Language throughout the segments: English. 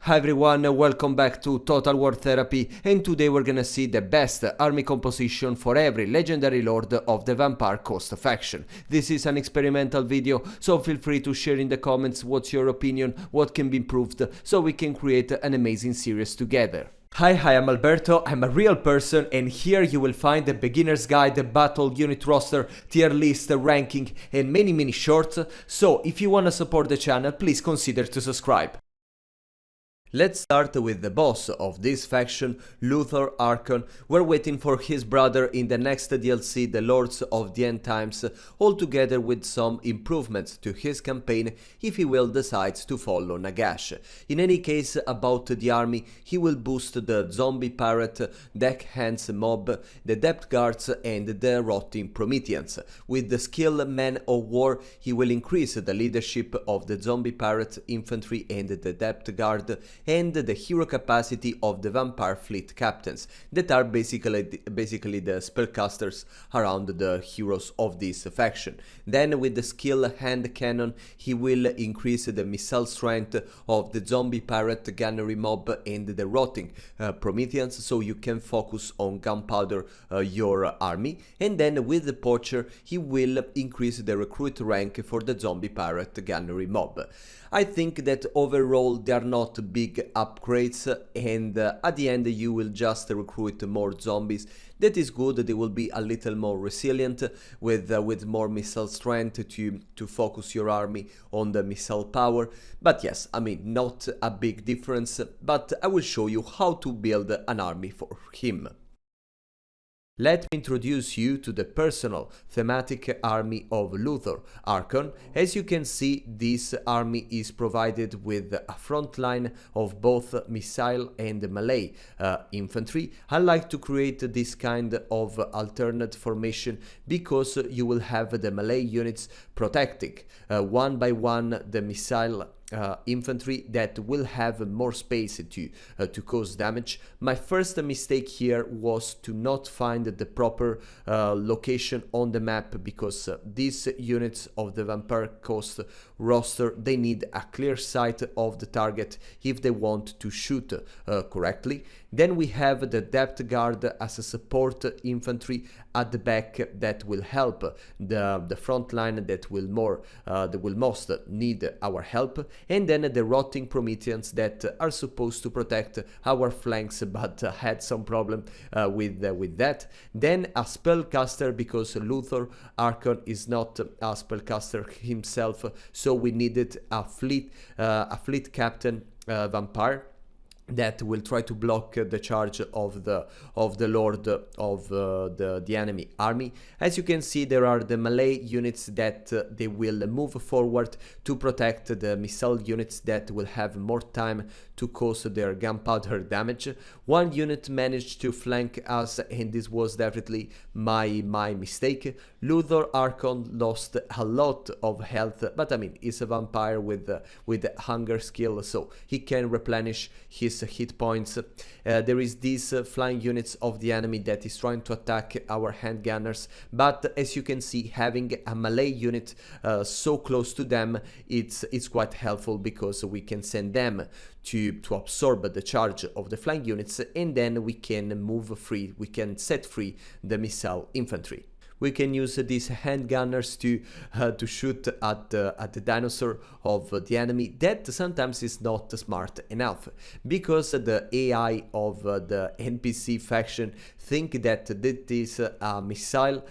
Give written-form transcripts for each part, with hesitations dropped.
Hi everyone, welcome back to Total War Therapy, and today we're gonna see the best army composition for every legendary lord of the Vampire Coast faction. This is an experimental video, so feel free to share in the comments what's your opinion, what can be improved, so we can create an amazing series together. Hi, I'm Alberto, I'm a real person, and here you will find the beginner's guide, the battle unit roster, tier list, ranking, and many shorts, so if you wanna support the channel, please consider to subscribe. Let's start with the boss of this faction, Luthor Harkon. We're waiting for his brother in the next DLC, the Lords of the End Times, all together with some improvements to his campaign if he will decide to follow Nagash. In any case, about the army, he will boost the Zombie Pirate, Deckhands Mob, the Depth Guards and the Rotting Prometheans. With the skill Man of War, he will increase the leadership of the Zombie Pirate, Infantry and the Depth Guard, and the hero capacity of the Vampire Fleet Captains, that are basically the spellcasters around the heroes of this faction. Then with the skill Hand Cannon, he will increase the missile strength of the Zombie Pirate, Gunnery Mob and the Rotting Prometheans, so you can focus on gunpowder your army. And then with the Poacher, he will increase the recruit rank for the Zombie Pirate, Gunnery Mob. I think that overall they are not big upgrades, and at the end you will just recruit more zombies. That is good, they will be a little more resilient with more missile strength to focus your army on the missile power. But yes, I mean, not a big difference, but I will show you how to build an army for him. Let me introduce you to the personal thematic army of Luthor Harkon. As you can see, this army is provided with a front line of both missile and melee infantry. I like to create this kind of alternate formation because you will have the melee units protecting one by one the missile infantry that will have more space to cause damage. My first mistake here was to not find the proper location on the map, because these units of the Vampire Coast roster, they need a clear sight of the target if they want to shoot correctly. Then we have the Depth Guard as a support infantry at the back that will help the front line that will most need our help, and then the Rotting Prometheans that are supposed to protect our flanks but had some problem with that. Then a spellcaster, because Luthor Harkon is not a spellcaster himself, so we needed a fleet captain vampire that will try to block the charge of the lord of the enemy army. As you can see, there are the melee units that they will move forward to protect the missile units that will have more time to cause their gunpowder damage. One unit managed to flank us, and this was definitely my mistake. Luthor Harkon lost a lot of health, but I mean, he's a vampire with hunger skill, so he can replenish his hit points. There is these flying units of the enemy that is trying to attack our handgunners, but as you can see, having a melee unit so close to them, it's quite helpful, because we can send them to absorb the charge of the flying units, and then we can move free, we can set free the missile infantry. We can use these handgunners to shoot at the dinosaur of the enemy. That sometimes is not smart enough, because the AI of the NPC faction think that this is a missile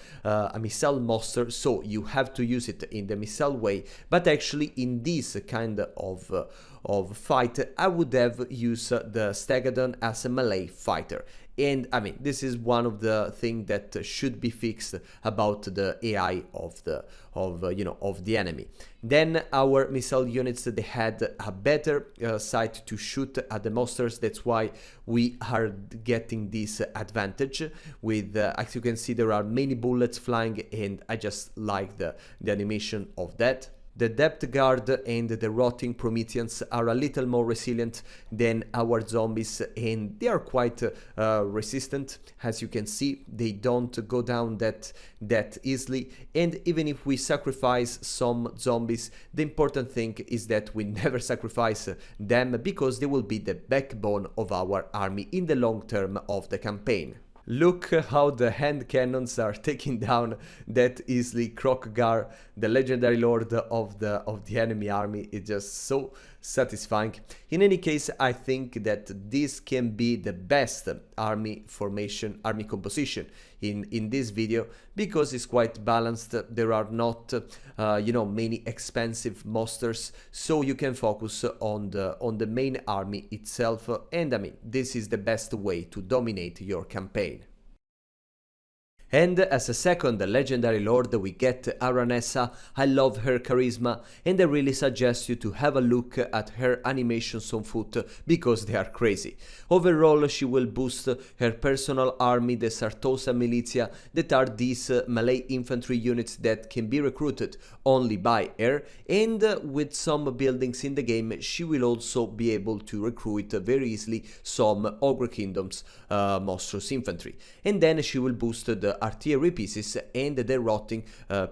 monster, so you have to use it in the missile way. But actually, in this kind of fight, I would have used the Stegadon as a melee fighter. And I mean, this is one of the things that should be fixed about the AI of the enemy. Then our missile units, they had a better sight to shoot at the monsters. That's why we are getting this advantage. With as you can see, there are many bullets flying, and I just like the animation of that. The Depth Guard and the Rotting Prometheans are a little more resilient than our zombies, and they are quite resistant. As you can see, they don't go down that easily, and even if we sacrifice some zombies, the important thing is that we never sacrifice them, because they will be the backbone of our army in the long term of the campaign. Look how the hand cannons are taking down that easily Krokgar, the legendary lord of the enemy army. It's just so satisfying. In any case, I think that this can be the best army formation, army composition in this video, because it's quite balanced. There are not many expensive monsters, so you can focus on the main army itself, and I mean, this is the best way to dominate your campaign. And as a second legendary lord we get Aranessa. I love her charisma, and I really suggest you to have a look at her animations on foot, because they are crazy. Overall, she will boost her personal army, the Sartosa Militia, that are these melee infantry units that can be recruited only by her, and with some buildings in the game she will also be able to recruit very easily some Ogre Kingdoms monstrous infantry. And then she will boost the artillery pieces and the Rotting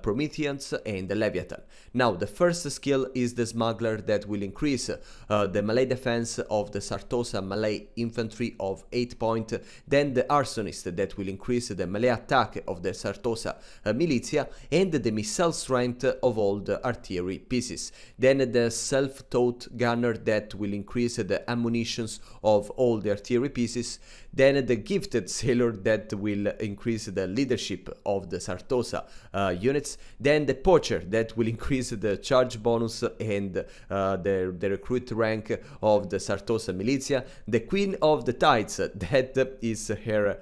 Prometheans and the Leviathan. Now, the first skill is the Smuggler, that will increase the melee defense of the Sartosa melee infantry of 8 points, then the Arsonist, that will increase the melee attack of the Sartosa Militia and the missile strength of all the artillery pieces. Then the Self-Taught Gunner, that will increase the ammunitions of all the artillery pieces. Then the Gifted Sailor, that will increase the leadership of the Sartosa units. Then the Poacher, that will increase the charge bonus and the recruit rank of the Sartosa Militia. The Queen of the Tides, that is her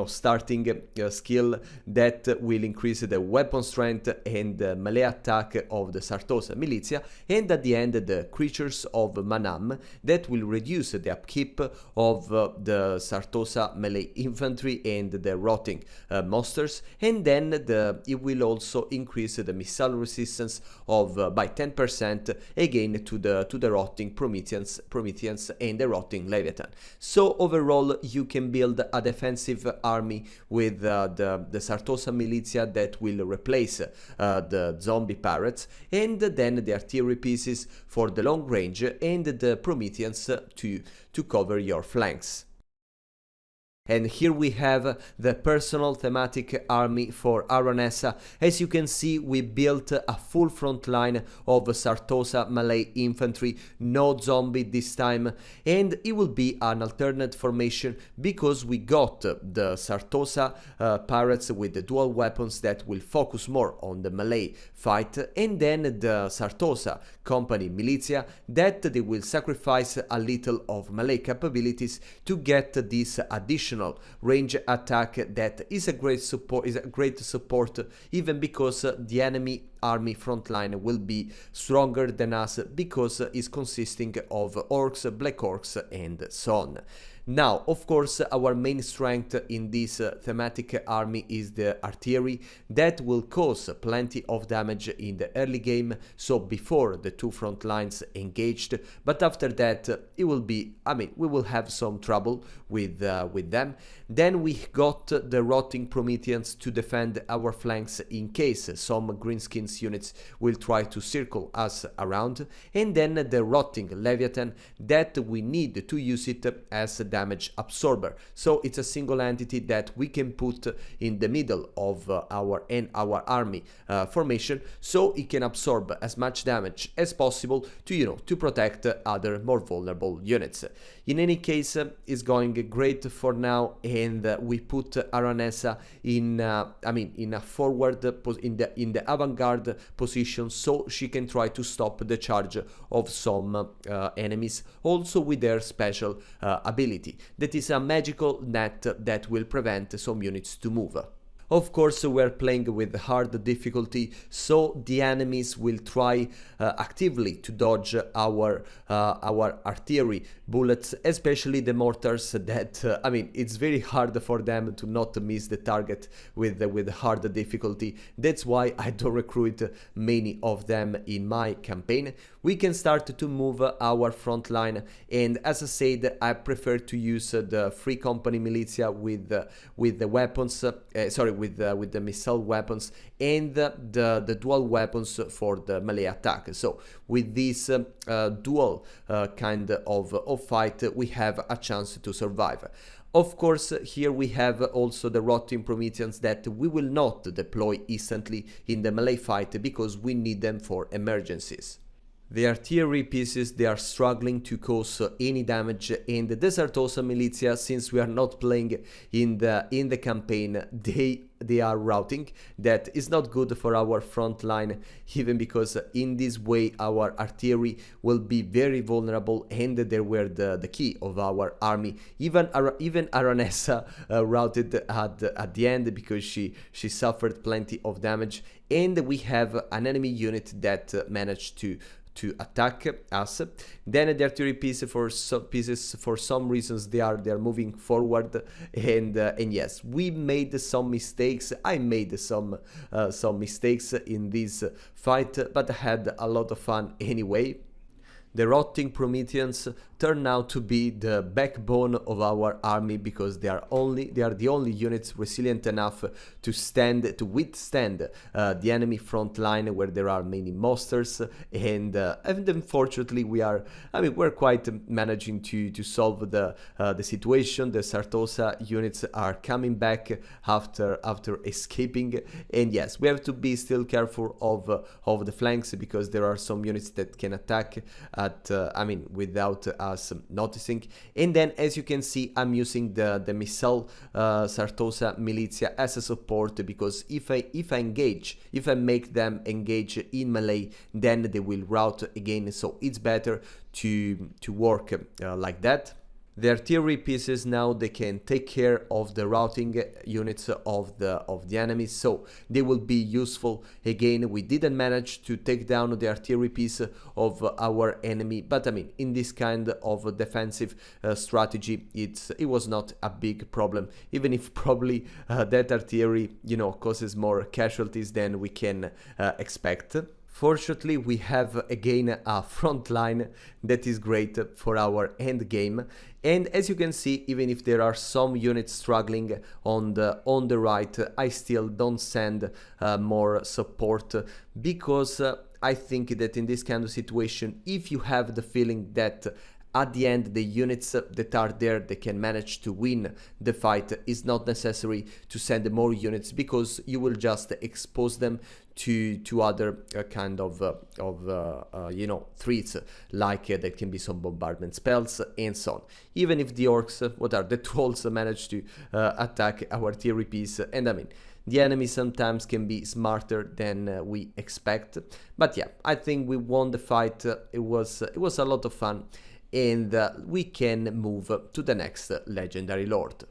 starting skill, that will increase the weapon strength and the melee attack of the Sartosa Militia. And at the end, the Creatures of Manam, that will reduce the upkeep of the Sartosa melee infantry and the Rotting monsters. And then it will also increase the missile resistance of by 10% again to the Rotting Prometheans and the Rotting Leviathan. So overall, you can build a defensive army with the Sartosa Militia, that will replace the zombie pirates, and then the artillery pieces for the long range, and the Prometheans to cover your flanks. And here we have the personal thematic army for Aranessa. As you can see, we built a full front line of Sartosa melee infantry, no zombie this time, and it will be an alternate formation, because we got the Sartosa pirates with the dual weapons that will focus more on the melee fight, and then the Sartosa company militia, that they will sacrifice a little of melee capabilities to get this additional range attack, that is a great support, even because the enemy army frontline will be stronger than us, because it's consisting of orcs, black orcs, and so on. Now, of course, our main strength in this thematic army is the artillery, that will cause plenty of damage in the early game, so before the two front lines engaged, but after that it will be, we will have some trouble with them. Then we got the Rotting Prometheans to defend our flanks in case some greenskins units will try to circle us around, and then the Rotting Leviathan, that we need to use it as a damage absorber. So it's a single entity that we can put in the middle of our army formation, so it can absorb as much damage as possible to protect other more vulnerable units. In any case, it's going great for now, and we put Aranessa in a forward in the avant-garde position, so she can try to stop the charge of some enemies, also with their special ability, that is a magical net that will prevent some units to move. Of course, we're playing with hard difficulty, so the enemies will try actively to dodge our artillery bullets, especially the mortars. That I mean, it's very hard for them to not miss the target with hard difficulty. That's why I don't recruit many of them in my campaign. We can start to move our front line, and as I said, I prefer to use the free company militia with the weapons. With the missile weapons and the dual weapons for the melee attack. So with this dual kind of fight, we have a chance to survive. Of course, here we have also the rotting Prometheans that we will not deploy instantly in the melee fight because we need them for emergencies. The artillery pieces, they are struggling to cause any damage, and the Sartosa militia, since we are not playing in the campaign, they are routing. That is not good for our front line, even because in this way our artillery will be very vulnerable, and they were the key of our army. Even Aranessa routed at the end because she suffered plenty of damage, and we have an enemy unit that managed to attack us. Then the artillery pieces for some reasons they are moving forward, and yes, we made some mistakes. I made some mistakes in this fight, but I had a lot of fun anyway. The rotting Prometheans turn out to be the backbone of our army because they are the only units resilient enough to withstand the enemy front line where there are many monsters, and unfortunately we're quite managing to solve the situation. The Sartosa units are coming back after escaping, and yes, we have to be still careful of the flanks because there are some units that can attack without us noticing. And then, as you can see, I'm using the missile Sartosa militia as a support because if I make them engage in melee, then they will rout again. So it's better to work like that. The artillery pieces now, they can take care of the routing units of the enemies, so they will be useful. Again, we didn't manage to take down the artillery piece of our enemy, but in this kind of defensive strategy, it was not a big problem, even if probably that artillery, causes more casualties than we can expect. Fortunately, we have again a front line that is great for our end game, and as you can see, even if there are some units struggling on the right, I still don't send more support because I think that in this kind of situation, if you have the feeling that at the end the units that are there, they can manage to win the fight, is not necessary to send more units because you will just expose them to other kind of threats, like there can be some bombardment spells and so on. Even if the orcs, the trolls, manage to attack our artillery piece, and the enemy sometimes can be smarter than we expect. But yeah, I think we won the fight. It was a lot of fun, and we can move to the next legendary lord.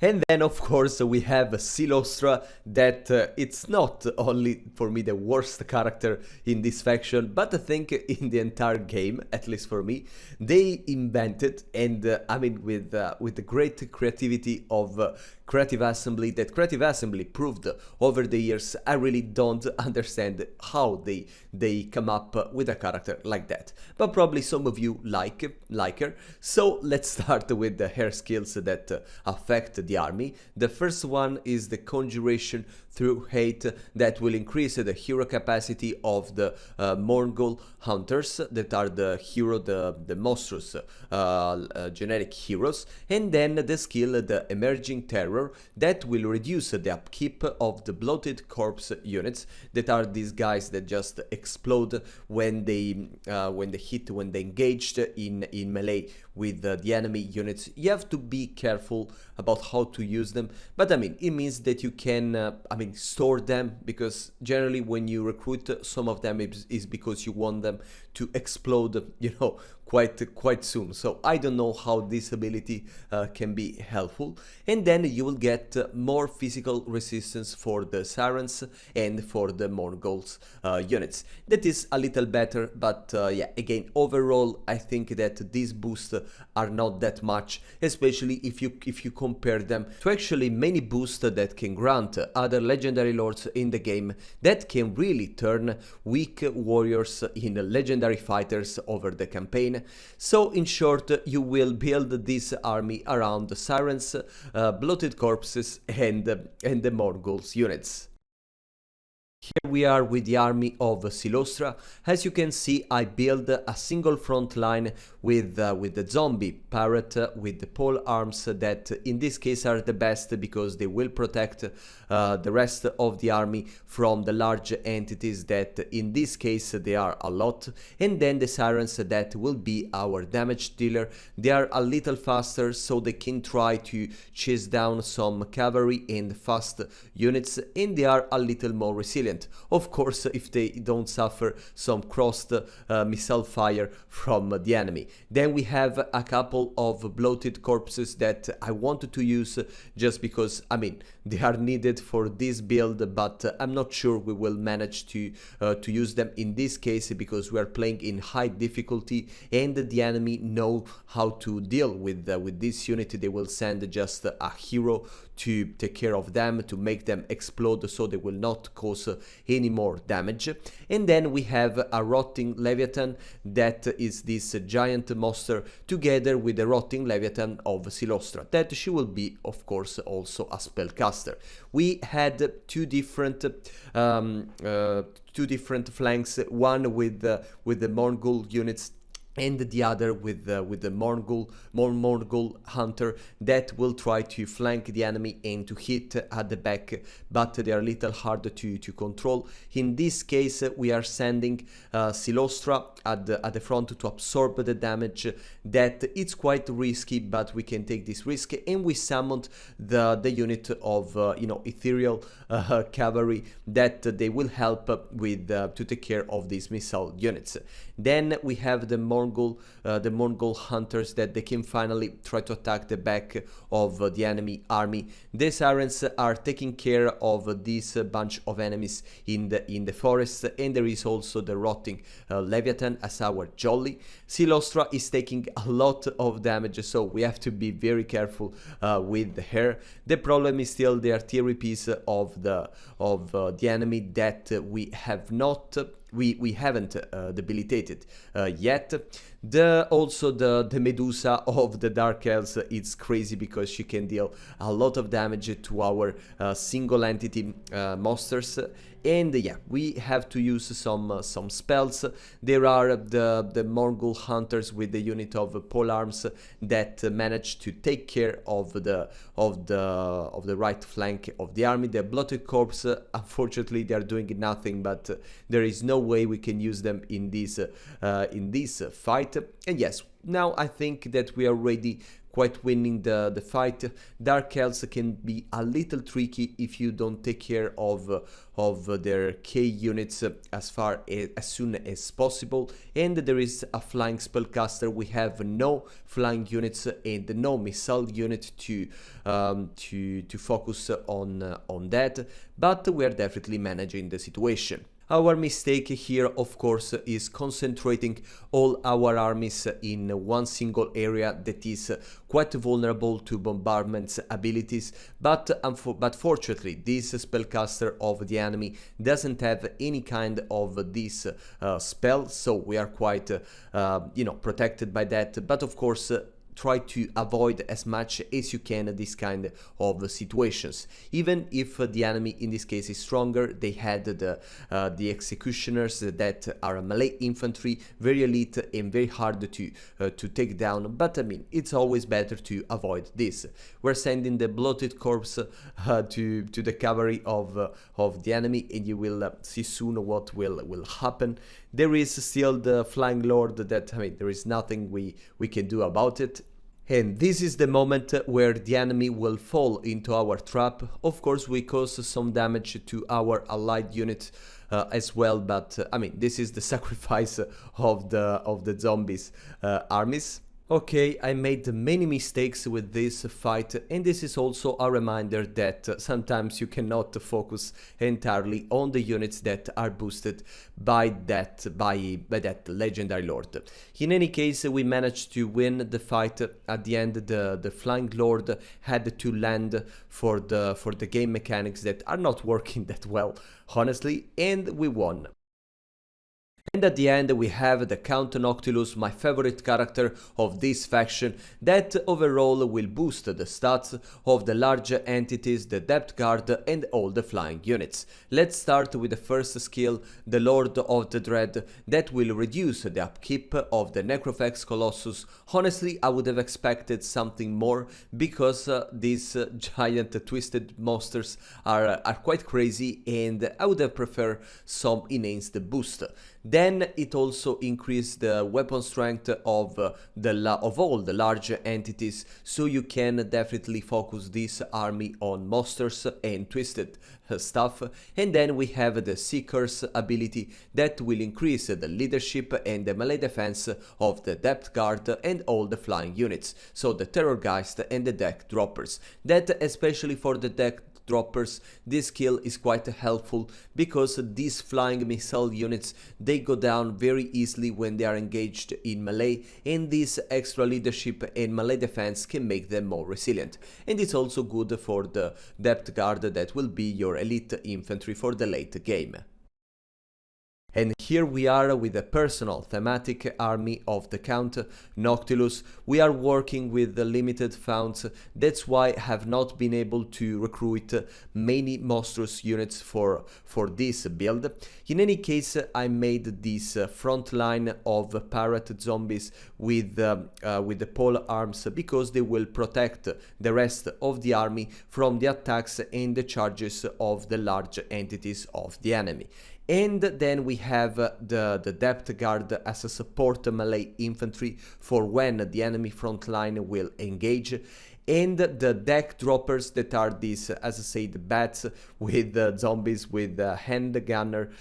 And then, of course, we have Cylostra, that it's not only for me the worst character in this faction, but I think in the entire game, at least for me, they invented, and with the great creativity of Creative Assembly, that Creative Assembly proved over the years, I really don't understand how they come up with a character like that. But probably some of you like her. So let's start with her skills that affect the army. The first one is the Conjuration through Hate, that will increase the hero capacity of the Mongol hunters, that are the monstrous generic heroes. And then the skill, the Emerging Terror, that will reduce the upkeep of the Bloated Corpse units, that are these guys that just explode when they engaged in melee with the enemy units. You have to be careful about how to use them, but it means that you can store them, because generally when you recruit some of them is because you want them to explode, you know, quite soon. So I don't know how this ability can be helpful. And then you will get more physical resistance for the Sirens and for the Mongols units. That is a little better, but yeah, again, overall I think that these boosts are not that much, especially if you compare them to actually many boosts that can grant other legendary lords in the game that can really turn weak warriors in legendary fighters over the campaign. So in short, you will build this army around the Sirens, bloated corpses and the Mongols units. Here we are with the army of Cylostra. As you can see, I build a single front line with the zombie parrot with the pole arms that in this case are the best because they will protect the rest of the army from the large entities that in this case they are a lot. And then the Sirens that will be our damage dealer. They are a little faster so they can try to chase down some cavalry and fast units, and they are a little more resilient. Of course, if they don't suffer some crossed missile fire from the enemy. Then we have a couple of bloated corpses that I wanted to use just because, I mean, they are needed for this build, but I'm not sure we will manage to use them in this case because we are playing in high difficulty and the enemy know how to deal with this unit. They will send just a hero to take care of them, to make them explode so they will not cause any more damage. And then we have a rotting Leviathan that is this giant monster together with the rotting Leviathan of Cylostra, that she will be of course also a spellcaster. We had two different flanks, one with the Mongol units and the other with the Mongol hunter that will try to flank the enemy and to hit at the back, but they are a little harder to control. In this case, we are sending Cylostra at the front to absorb the damage. That it's quite risky, but we can take this risk, and we summoned the unit of you know, ethereal cavalry that they will help with to take care of these missile units. Then we have the Mongol hunters that they can finally try to attack the back of the enemy army. The Sirens are taking care of this bunch of enemies in the forest, and there is also the rotting Leviathan as our jolly. Cylostra is taking a lot of damage, so we have to be very careful with her. The problem is still the artillery piece of the enemy that we have not. We haven't debilitated yet. Also the Medusa of the Dark Elves, it's crazy because she can deal a lot of damage to our single entity monsters. And yeah, we have to use some spells. There are the Mongol hunters with the unit of polearms that manage to take care of the right flank of the army. The bloated corpse, unfortunately, they are doing nothing, but there is no way we can use them in this fight. And yes, now I think that we are ready, quite winning the fight. Dark Elves can be a little tricky if you don't take care of their K units as soon as possible. And there is a flying spellcaster. We have no flying units and no missile unit to focus on that, but we are definitely managing the situation. Our mistake here, of course, is concentrating all our armies in one single area that is quite vulnerable to bombardment's abilities, but fortunately this spellcaster of the enemy doesn't have any kind of this spell, so we are quite you know, protected by that. But of course, try to avoid as much as you can this kind of situations. Even if the enemy in this case is stronger, they had the executioners that are melee infantry, very elite and very hard to take down, but I mean, it's always better to avoid this. We're sending the bloated corpse to the cavalry of the enemy, and you will see soon what will happen. There is still the Flying Lord that, I mean, there is nothing we can do about it. And this is the moment where the enemy will fall into our trap. Of course, we cause some damage to our allied unit as well, but I mean, this is the sacrifice of the zombies armies. Okay, I made many mistakes with this fight, and this is also a reminder that sometimes you cannot focus entirely on the units that are boosted by that legendary lord. In any case, we managed to win the fight. At the end, the flying lord had to land for the game mechanics that are not working that well, honestly, and we won. And at the end we have the Count Noctilus, my favorite character of this faction, that overall will boost the stats of the larger entities, the Depth Guard and all the flying units. Let's start with the first skill, the Lord of the Dread, that will reduce the upkeep of the Necrophax Colossus. Honestly, I would have expected something more, because these giant twisted monsters are quite crazy, and I would have preferred some enhanced boost. Then it also increased the weapon strength of all the large entities, so you can definitely focus this army on monsters and twisted stuff. And then we have the Seeker's ability that will increase the leadership and the melee defense of the Depth Guard and all the flying units, so the Terrorgeist and the Deck Droppers. That, especially for the Deck Droppers, this skill is quite helpful, because these flying missile units, they go down very easily when they are engaged in melee, and this extra leadership and melee defense can make them more resilient. And it's also good for the Depth Guard, that will be your elite infantry for the late game. And here we are with the personal thematic army of the Count Noctilus. We are working with the limited funds, that's why I have not been able to recruit many monstrous units for this build. In any case, I made this front line of pirate zombies with the pole arms, because they will protect the rest of the army from the attacks and the charges of the large entities of the enemy. And then we have the Depth Guard as a support melee infantry for when the enemy front line will engage. And the Deck Droppers, that are these, as I said, bats with zombies with a hand gunner,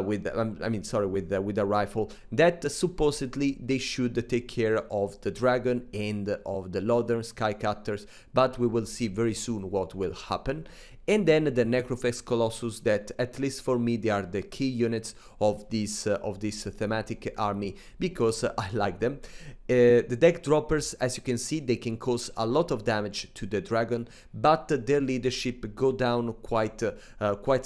with a rifle, that supposedly they should take care of the dragon and of the Lothern Skycutters, but we will see very soon what will happen. And then the Necrophax Colossus, that at least for me they are the key units of this thematic army, because I like them. The Deck Droppers, as you can see, they can cause a lot of damage to the dragon, but their leadership go down quite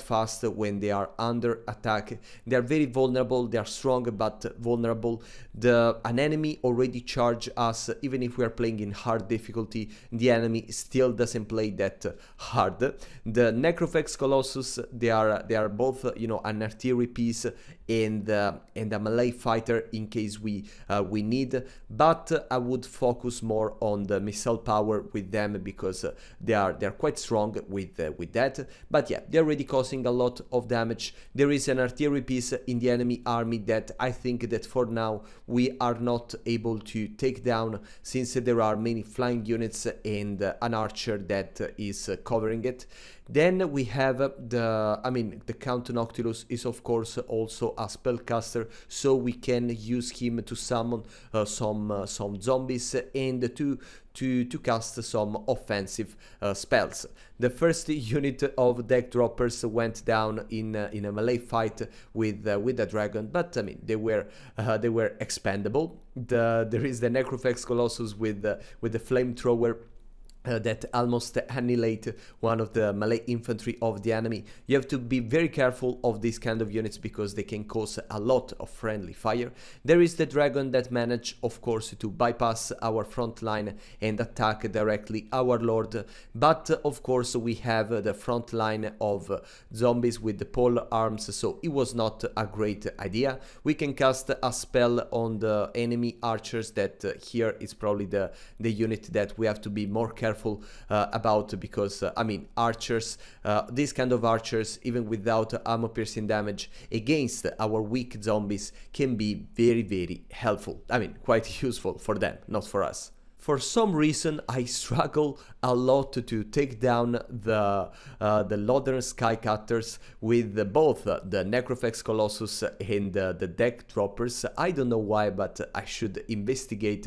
fast when they are under attack. They are very vulnerable, they are strong but vulnerable. An enemy already charge us, even if we are playing in hard difficulty, the enemy still doesn't play that hard. The Necrophax Colossus, they are both, you know, an artillery piece and a melee fighter in case we need, but I would focus more on the missile power with them, because they are quite strong with that. But yeah, they're already causing a lot of damage. There is an artillery piece in the enemy army that I think that for now we are not able to take down, since there are many flying units and an archer that is covering it. Then we have the Count Noctilus is of course also a spellcaster, so we can use him to summon some zombies and to cast some offensive spells. The first unit of Deck Droppers went down in a melee fight with the dragon, but I mean they were expendable. There is the Necrophax Colossus with the flamethrower that almost annihilate one of the melee infantry of the enemy. You have to be very careful of these kind of units, because they can cause a lot of friendly fire. There is the dragon that managed, of course, to bypass our front line and attack directly our lord, but of course we have the front line of zombies with the pole arms, so it was not a great idea. We can cast a spell on the enemy archers, that here is probably the unit that we have to be more careful about, because archers, these kind of archers, even without armor piercing damage against our weak zombies, can be very helpful. Quite useful for them, not for us. For some reason, I struggle a lot to take down the Lothern Skycutters with both the Necrofex Colossus and the deck droppers. I don't know why, but I should investigate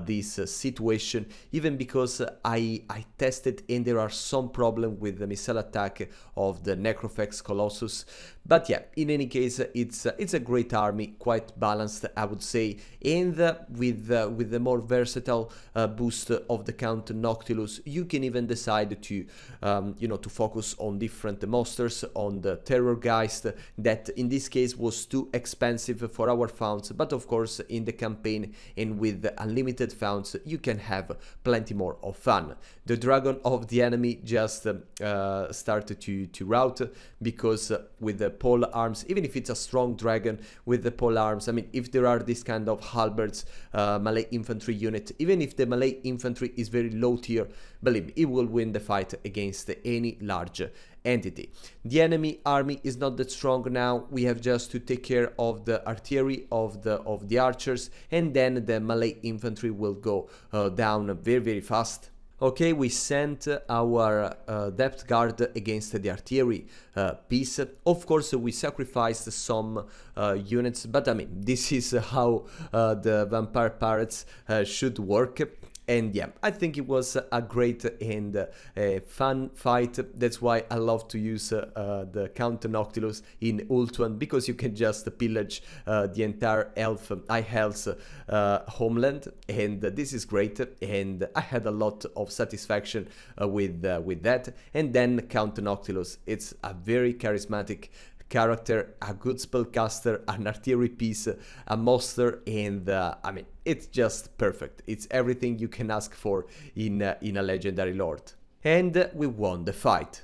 this situation, even because I tested and there are some problem with the missile attack of the Necrofex Colossus. But yeah, in any case, it's a great army, quite balanced, I would say, and with the more versatile boost of the Count Noctilus, you can even decide to to focus on different monsters, on the Terrorgeist, that in this case was too expensive for our founds, but of course in the campaign and with unlimited founds you can have plenty more of fun. The Dragon of the enemy just started to rout, because with the pole arms, even if it's a strong dragon with the pole arms, I mean, if there are this kind of halberds melee infantry unit, even if the melee infantry is very low tier, believe me, it will win the fight against any large entity. The enemy army is not that strong now. We have just to take care of the artillery of the archers, and then the melee infantry will go down very fast. Okay, we sent our depth guard against the artillery piece. Of course, we sacrificed some units, but I mean, this is how the vampire pirates should work. And yeah, I think it was a great and fun fight. That's why I love to use the Count Noctilus in Ultuan, because you can just pillage the entire High Hell's homeland, and this is great. And I had a lot of satisfaction with that. And then Count Noctilus, it's a very charismatic character, a good spellcaster, an artillery piece, a monster, and I mean, it's just perfect. It's everything you can ask for in a legendary lord. And we won the fight.